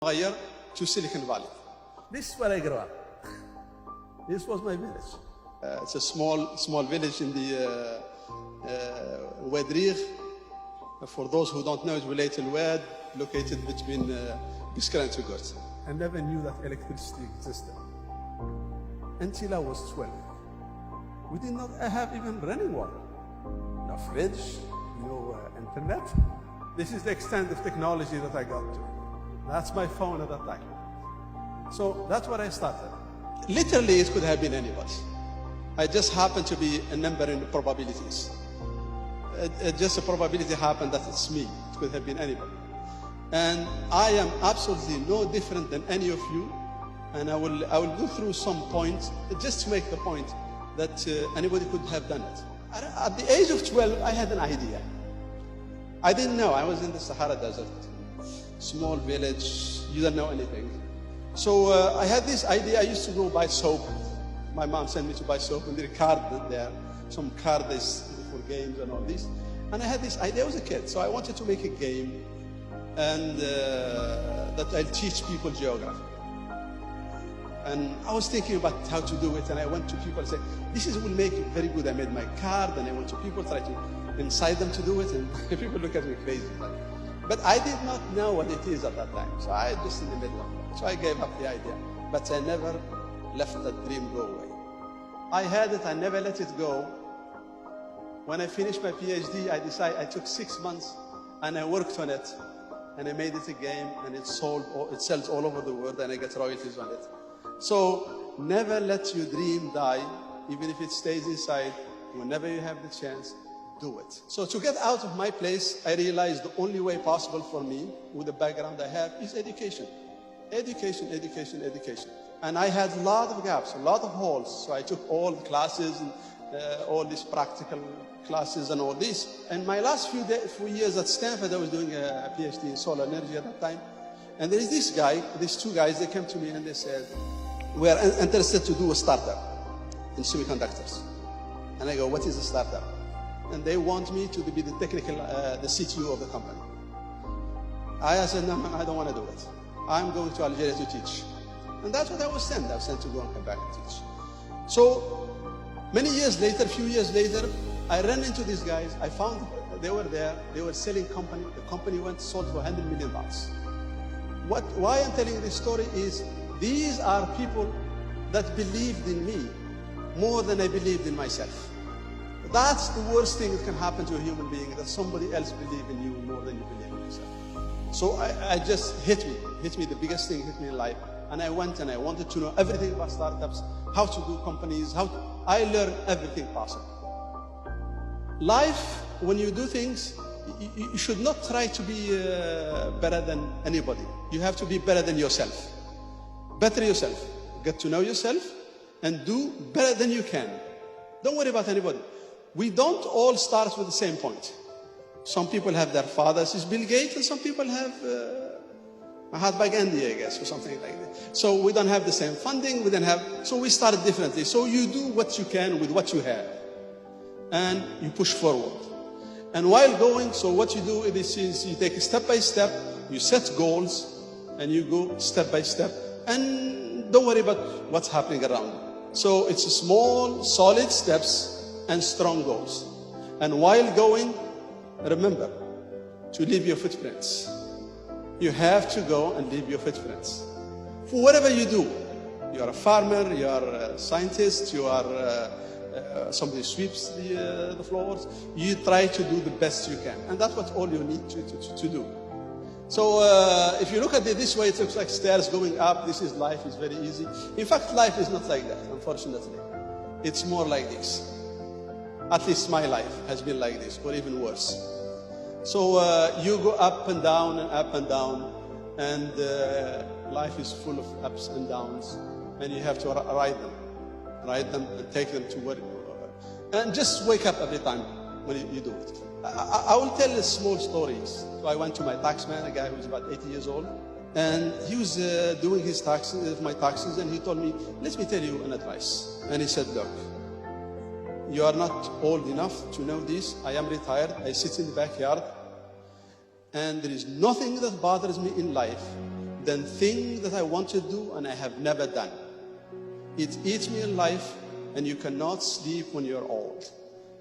المغير to Silicon Valley. This is where I grew up. This was my village. It's a small village in the Wadi. For those who don't know, it's ولاية الوادي, located between Bishkek and Tugurt. I never knew that electricity existed until I was 12. We did not have even running water. No fridge, no internet. This is the extent of technology that I got to. That's my phone at that time. So that's where I started. Literally, it could have been anybody. I just happened to be a number in the probabilities. Just a probability happened that it's me. It could have been anybody. And I am absolutely no different than any of you. And I will go through some points just to make the point that anybody could have done it. At the age of 12, I had an idea. I didn't know. I was in the Sahara Desert, small village. You don't know anything. So I had this idea. I used to go buy soap. My mom sent me to buy soap, and there a card there, some card for games and all this. And I had this idea. I was a kid, so I wanted to make a game, and that I'll teach people geography. And I was thinking about how to do it, and I went to people and said, "This will make it very good." I made my card, and I went to people, try to incite them to do it, and people look at me crazy. But I did not know what it is at that time, so I just in the middle of it. So I gave up the idea, but I never let that dream go away. I had it, I never let it go. When I finished my PhD, I took 6 months, and I worked on it, and I made it a game, and it sells all over the world, and I get royalties on it. So never let your dream die, even if it stays inside. Whenever you have the chance, do it. So to get out of my place, I realized the only way possible for me, with the background I have, is education. Education, education, education. And I had a lot of gaps, a lot of holes. So I took all the classes, and all these practical classes and all this. And my last few years at Stanford, I was doing a PhD in solar energy at that time. And there is this guy, these two guys, they came to me and they said, "We are interested to do a startup in semiconductors." And I go, "What is a startup?" And they want me to be the technical, the CTO of the company. I said, "No, I don't want to do it. I'm going to Algeria to teach." And that's what I was sent. I was sent to go and come back and teach. So many years later, a few years later, I ran into these guys. I found they were there. They were selling company. The company sold for $100 million. Why I'm telling you this story is these are people that believed in me more than I believed in myself. That's the worst thing that can happen to a human being, that somebody else believes in you more than you believe in yourself. So I just hit me, the biggest thing hit me in life. And I went and I wanted to know everything about startups, how to do companies, I learned everything possible. Life, when you do things, you should not try to be better than anybody. You have to be better than yourself. Better yourself. Get to know yourself and do better than you can. Don't worry about anybody. We don't all start with the same point. Some people have their fathers is Bill Gates, and some people have Mahatma Gandhi, I guess, or something like that. So we don't have the same funding. So we start differently. So you do what you can with what you have, and you push forward. And while going, so what you do is you take step by step, you set goals, and you go step by step, and don't worry about what's happening around you. So it's small, solid steps and strong goals. And while going, remember to leave your footprints. You have to go and leave your footprints. For whatever you do, you are a farmer, you are a scientist, you are somebody sweeps the floors, you try to do the best you can. And that's what all you need to do. So if you look at it this way, it looks like stairs going up. This is life, is very easy. In fact, life is not like that, unfortunately. It's more like this. At least my life has been like this, or even worse. So you go up and down and up and down, and life is full of ups and downs, and you have to ride them and take them to work. And just wake up every time when you do it. I will tell small stories. So I went to my taxman, a guy who was about 80 years old, and he was doing my taxes, and he told me, "Let me tell you an advice." And he said, "Look, you are not old enough to know this. I am retired. I sit in the backyard, and there is nothing that bothers me in life than things that I want to do and I have never done. It eats me in life, and you cannot sleep when you're old.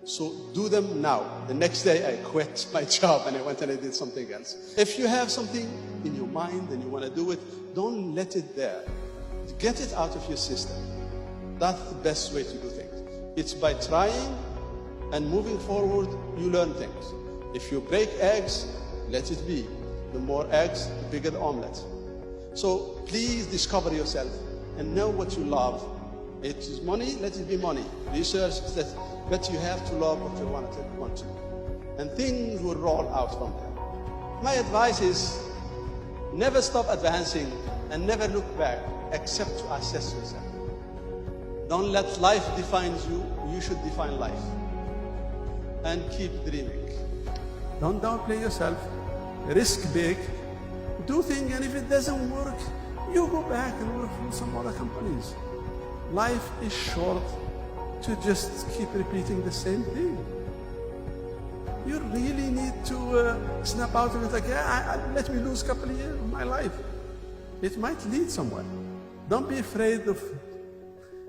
So do them now. The next day I quit my job and I went and I did something else. If you have something in your mind and you want to do it, don't let it there. Get it out of your system. That's the best way to do things. It's by trying and moving forward, you learn things. If you break eggs, let it be. The more eggs, the bigger the omelette. So please discover yourself and know what you love. It is money, let it be money. Research that, but you have to love what you want to do. And things will roll out from there. My advice is never stop advancing and never look back except to assess yourself. Don't let life define you, you should define life. And keep dreaming. Don't downplay yourself, risk big, do things, and if it doesn't work, you go back and work for some other companies. Life is short to just keep repeating the same thing. You really need to snap out of it like, let me lose a couple of years of my life. It might lead somewhere. Don't be afraid of,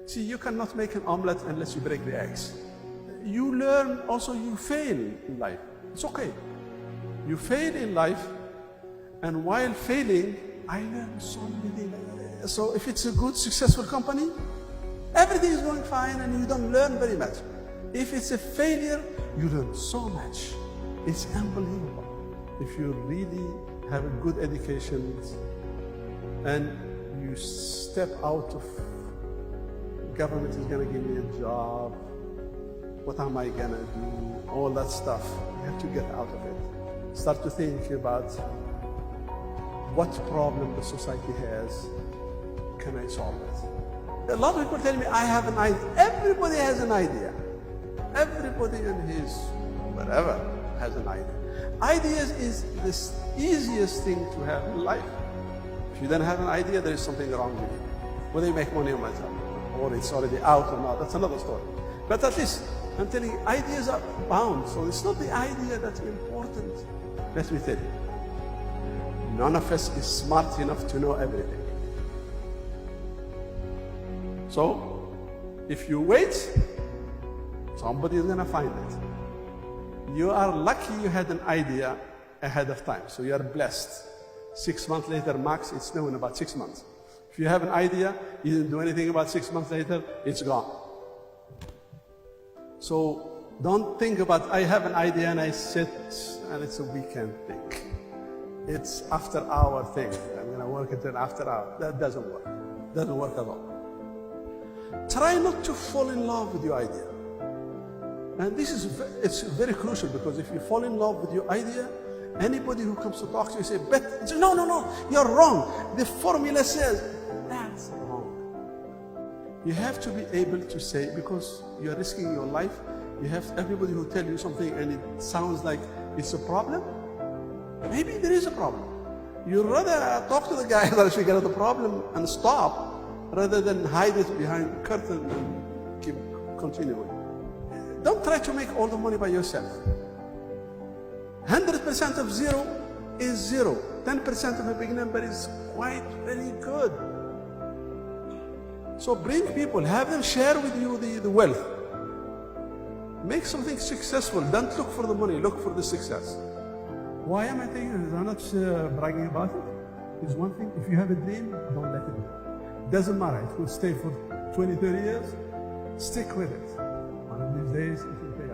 see, you cannot make an omelette unless you break the eggs. You learn, also you fail in life. It's okay. You fail in life, and while failing, I learned so many things. So if it's a good, successful company, everything is going fine and you don't learn very much. If it's a failure, you learn so much. It's unbelievable. If you really have a good education and you step out of, government is going to give me a job, what am I going to do, all that stuff. You have to get out of it. Start to think about what problem the society has, can I solve it? A lot of people tell me, I have an idea. Everybody has an idea. Everybody in his whatever has an idea. Ideas is the easiest thing to have in life. If you don't have an idea, there is something wrong with you. Whether you make money or not, or it's already out or not, that's another story. But at least, I'm telling you, ideas are bound. So it's not the idea that's important. Let me tell you, none of us is smart enough to know everything. So, if you wait, somebody is going to find it. You are lucky you had an idea ahead of time, so you are blessed. 6 months later, max, it's known about 6 months. If you have an idea, you didn't do anything about 6 months later, it's gone. So, don't think about, I have an idea and I sit and it's a weekend thing. It's after hour thing. I'm going to work it in after hour. That doesn't work. Doesn't work at all. Try not to fall in love with your idea. And this is, it's very crucial, because if you fall in love with your idea, anybody who comes to talk to you say, but no, you're wrong. The formula says, that's wrong. You have to be able to say, because you're risking your life, you have everybody who tell you something and it sounds like it's a problem. Maybe there is a problem. You'd rather talk to the guy that figure out the problem and stop, rather than hide it behind the curtain and keep continuing. Don't try to make all the money by yourself. 100% of zero is zero. 10% of a big number is quite very good. So bring people, have them share with you the wealth. Make something successful. Don't look for the money, look for the success. Why am I telling you? I'm not bragging about it. It's one thing, if you have a dream, don't let it go. Doesn't matter, it will stay for 20, 30 years. Stick with it. One of these days, it will pay